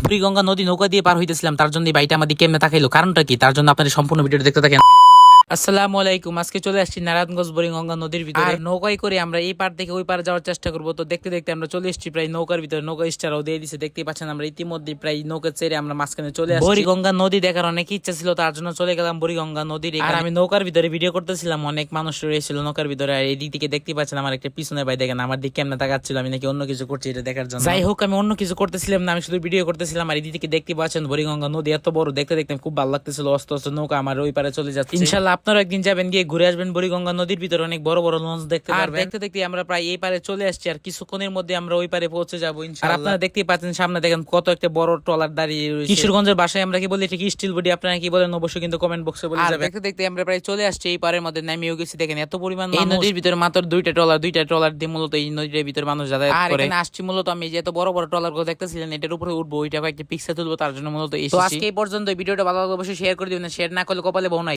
বুড়িগঙ্গা নদী নৌকা দিয়ে পার হইতেছিলাম, তার জন্য ভাইটা আমাদের কেমনে তাকাইলো, কারণটা কি তার জন্য আপনাদের সম্পূর্ণ ভিডিওটা দেখতে থাকেন। আসসালামু আলাইকুম। আজকে চলে আসছি নারায়ণগঞ্জ বুড়িগঙ্গা নদীর ভিতরে। আর নৌকায় করে আমরা এই পার থেকে ওই পার যাওয়ার চেষ্টা করবো। তো দেখতে দেখতে আমরা চলে এসেছি প্রায় নৌকার ভিতরে। নৌকা স্টারও দিয়ে দিচ্ছে, দেখতেই পাচ্ছেন। আমরা ইতিমধ্যে প্রায় নৌকা ছেড়ে আমরা মাঝখানে চলে আসছি। বুড়িগঙ্গা নদী দেখার অনেক ইচ্ছা ছিল, তার জন্য চলে গেলাম বুড়িগঙ্গা নদীর। আর আমি নৌকার ভিতরে ভিডিও করতেছিলাম, অনেক মানুষ রয়েছিল নৌকার ভিতরে। আর এই দিক থেকে দেখতে পাচ্ছেন আমার একটা পিছনে ভাই, দেখেন আমার দিকে কেমন তাকাচ্ছিল, আমি নাকি অন্য কিছু করছি এটা দেখার জন্য। যাই হোক, আমি অন্য কিছু করতেছিলাম না, আমি শুধু ভিডিও করতেছিলাম। আর এই দিকে দেখতে পাচ্ছেন বুড়িগঙ্গা নদী এত বড়, দেখতে দেখতে খুব ভালো লাগতেছিল। অস্ত অস্ত নৌকা আমার ওই পারে চলে যাচ্ছে। ইনশাআল্লাহ আপনারা একদিন যাবেন, গিয়ে ঘুরে আসবেন বুড়িগঙ্গা নদীর ভিতরে, অনেক বড় বড় লঞ্চ দেখতে পারবেন। দেখতে দেখতে আমরা প্রায় এই পারে চলে আসছি, আর কিছুক্ষণের মধ্যে আমরা ওই পারে পৌঁছে যাবো ইনশাআল্লাহ। আর আপনারা দেখতেই পাচ্ছেন সামনে দেখেন কত একটা বড় ট্রলার দাঁড়িয়ে রয়েছে। কিশোরগঞ্জের ভাষায় আমরা কি বলি, এটা কি স্টিল বডি, আপনারা কি বলেন অবশ্যই কিন্তু কমেন্ট বক্সে বলে যাবেন। দেখতে দেখতে আমরা প্রায় চলে আসছি এই পারের মধ্যে, নামিয়েও গেছি। দেখেন এত পরিমাণ এই নদীর ভিতরে মাত্র দুইটা ট্রলার দিয়ে মূলত এই নদীর ভিতরে মানুষ যাতায়াত করে। আর এখানে আসছি মূলত আমি যে এত বড় বড় ট্রলার গুলো দেখতেছিলেন, এটার উপরে উঠবো, ওইটা একটা পিকচার তুলবো, তার জন্য মূলত এসেছি। তো আজকে এই পর্যন্ত। ভিডিওটা ভালো লাগলে অবশ্যই শেয়ার করে দিবেন, শেয়ার না করলে কপালে বউ নাই।